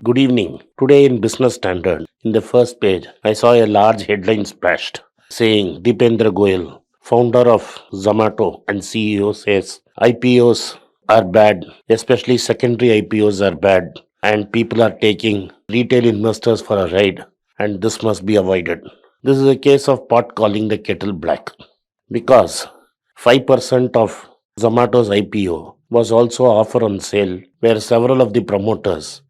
Good evening. Today in Business Standard, in the first page, I saw a large headline splashed saying Deependra Goyal, founder of Zomato and CEO, says IPOs are bad, especially secondary IPOs are bad, and people are taking retail investors for a ride, and this must be avoided. This is a case of pot calling the kettle black because 5% of Zomato's IPO was also offered on sale, where several of the promoters,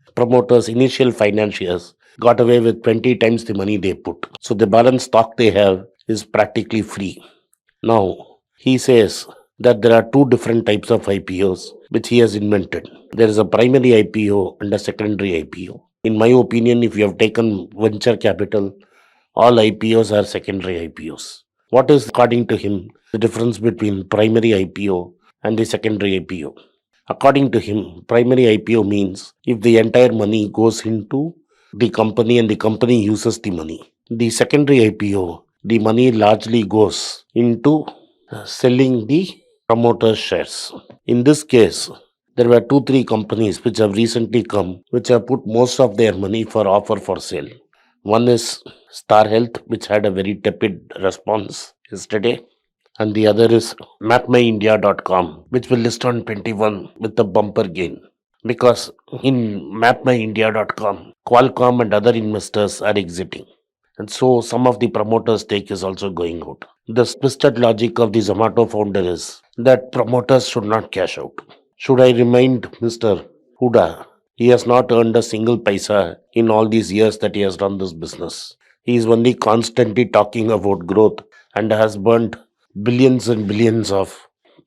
initial financiers, got away with 20 times the money they put. So the balance stock they have is practically free. Now, he says that there are two different types of IPOs which he has invented. There is a primary IPO and a secondary IPO. In my opinion, if you have taken venture capital, all IPOs are secondary IPOs. What is, according to him, the difference between primary IPO and the secondary IPO? According to him, primary IPO means if the entire money goes into the company and the company uses the money. The secondary IPO, the money largely goes into selling the promoter shares. In this case, there were two, three companies which have recently come, which have put most of their money for offer for sale. One is Star Health, which had a very tepid response yesterday, and the other is mapmyindia.com, which will list on 21 with a bumper gain. Because in mapmyindia.com, Qualcomm and other investors are exiting. And so some of the promoters' stake is also going out. The twisted logic of the Zomato founder is that promoters should not cash out. Should I remind Mr. Huda, he has not earned a single paisa in all these years that he has run this business. He is only constantly talking about growth and has burnt billions and billions of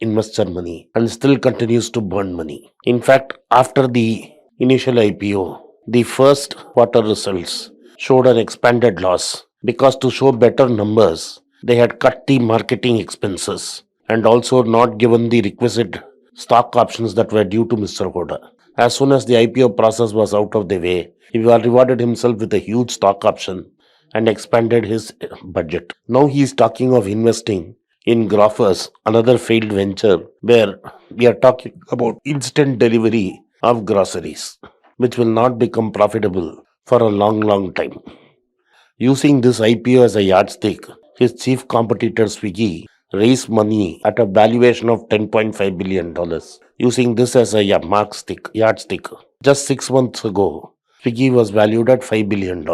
investor money and still continues to burn money. In fact, after the initial IPO, the first quarter results showed an expanded loss because to show better numbers, they had cut the marketing expenses and also not given the requisite stock options that were due to Mr. Hoda. As soon as the IPO process was out of the way, he rewarded himself with a huge stock option and expanded his budget. Now he is talking of investing in Grofers, another failed venture where we are talking about instant delivery of groceries, which will not become profitable for a long, long time. Using this IPO as a yardstick, his chief competitor Swiggy raised money at a valuation of $10.5 billion, using this as a yardstick. Just 6 months ago, Swiggy was valued at $5 billion.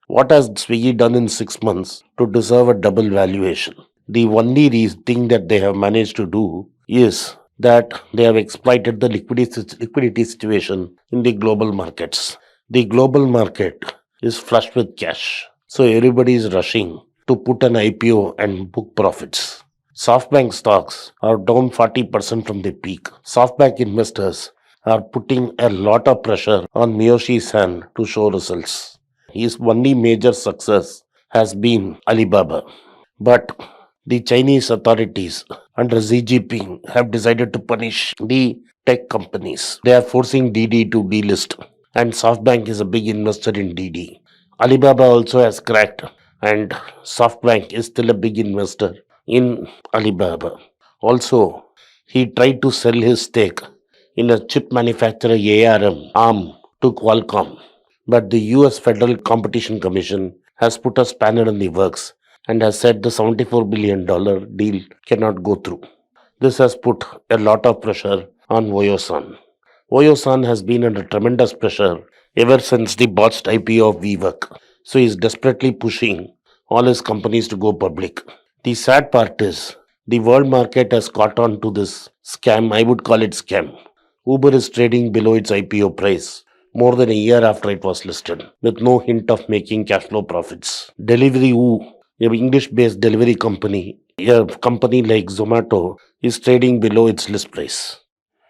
What has Swiggy done in 6 months to deserve a double valuation? The only thing that they have managed to do is that they have exploited the liquidity situation in the global markets. The global market is flush with cash. So everybody is rushing to put an IPO and book profits. SoftBank stocks are down 40% from the peak. SoftBank investors are putting a lot of pressure on Miyoshi San to show results. His only major success has been Alibaba. But the Chinese authorities under Xi Jinping have decided to punish the tech companies. They are forcing Didi to delist, and SoftBank is a big investor in Didi. Alibaba also has cracked, and SoftBank is still a big investor in Alibaba. Also, he tried to sell his stake in a chip manufacturer ARM to Qualcomm, but the US Federal Competition Commission has put a spanner in the works and has said the $74 billion deal cannot go through. This has put a lot of pressure on Oyosan. Oyosan has been under tremendous pressure ever since the botched IPO of WeWork. So he is desperately pushing all his companies to go public. The sad part is the world market has caught on to this scam. I would call it scam. Uber is trading below its IPO price more than a year after it was listed, with no hint of making cash flow profits. Deliveroo, an English-based delivery company, a company like Zomato, is trading below its list price.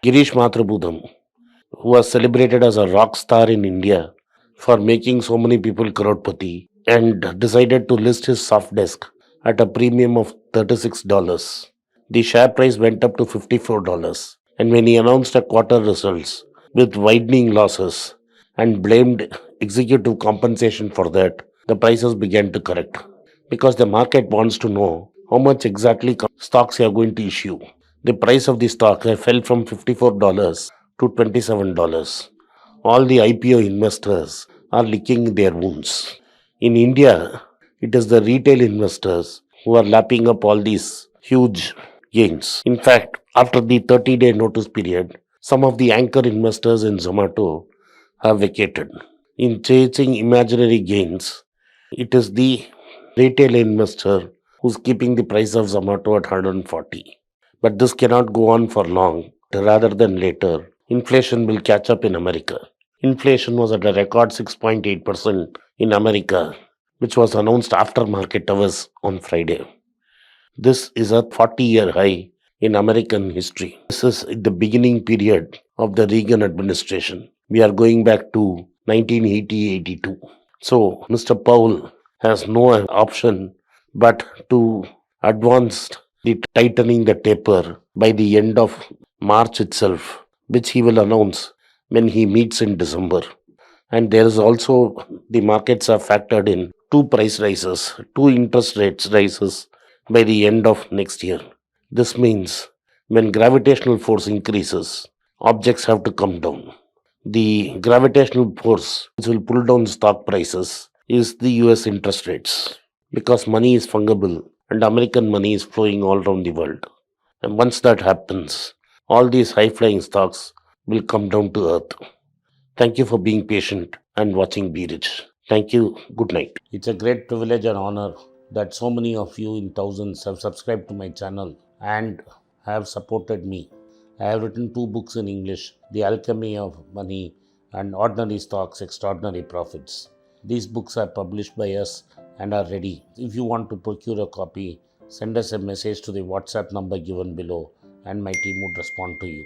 Girish Mathrubootham, who was celebrated as a rock star in India for making so many people crorepati, and decided to list his soft desk at a premium of $36. The share price went up to $54, and when he announced a quarter results with widening losses and blamed executive compensation for that, the prices began to correct because the market wants to know how much exactly stocks you are going to issue. The price of the stock fell from $54 to $27. all the IPO investors are licking their wounds. In India, it is the retail investors who are lapping up all these huge gains. In fact, after the 30-day notice period, some of the anchor investors in Zomato have vacated. In chasing imaginary gains, it is the retail investor who's keeping the price of Zomato at 140. But this cannot go on for long. Rather than later, inflation will catch up in America. Inflation was at a record 6.8% in America, which was announced after market hours on Friday. This is a 40-year high in American history. This is the beginning period of the Reagan administration. We are going back to 1980-82. So Mr. Powell has no option but to advance the tightening the taper by the end of March itself, which he will announce when he meets in December. And there is also the markets are factored in two price rises, two interest rates rises by the end of next year. This means when gravitational force increases, objects have to come down. The gravitational force which will pull down stock prices is the US interest rates because money is fungible and American money is flowing all around the world. And once that happens, all these high flying stocks will come down to earth. Thank you for being patient and watching Be Rich. Thank you. Good night. It's a great privilege and honor that so many of you in thousands have subscribed to my channel and have supported me. I have written 2 books in English, The Alchemy of Money and Ordinary Stocks, Extraordinary Profits. These books are published by us and are ready. If you want to procure a copy, send us a message to the WhatsApp number given below and my team would respond to you.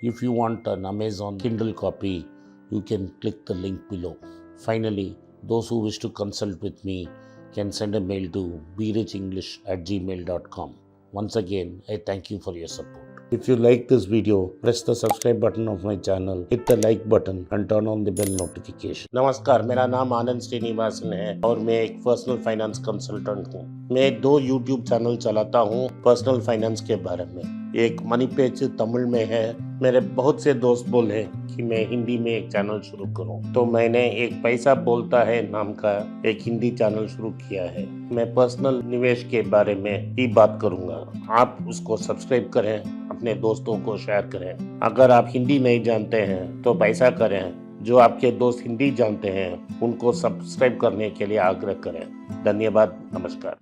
If you want an Amazon Kindle copy, you can click the link below. Finally, those who wish to consult with me can send a mail to berichenglish@gmail.com. Once again, I thank you for your support. If you like this video, press the subscribe button of my channel, hit the like button and turn on the bell notification. नमस्कार, मेरा नाम आनंद श्रीनिवासन है और मैं एक personal finance consultant हूँ। मैं 2 YouTube channel चलाता हूँ पर्सनल फाइनेंस के बारे में। एक मनी पेज तमिल में है। मेरे बहुत से दोस्त बोले कि मैं हिंदी में एक चैनल शुरू करूं, तो मैंने एक पैसा बोलता है नाम का एक हिंदी चैनल शुरू किया है। मैं पर्सनल निवेश के बारे में ही बात करूंगा। आप उसको सब्सक्राइब करें, अपने दोस्तों को शेयर करें। अगर आप हिंदी नहीं जानते हैं तो पैसा करें। जो आपके दोस्त हिंदी जानते हैं उनको सब्सक्राइब करने के लिए आग्रह करें। धन्यवाद। नमस्कार।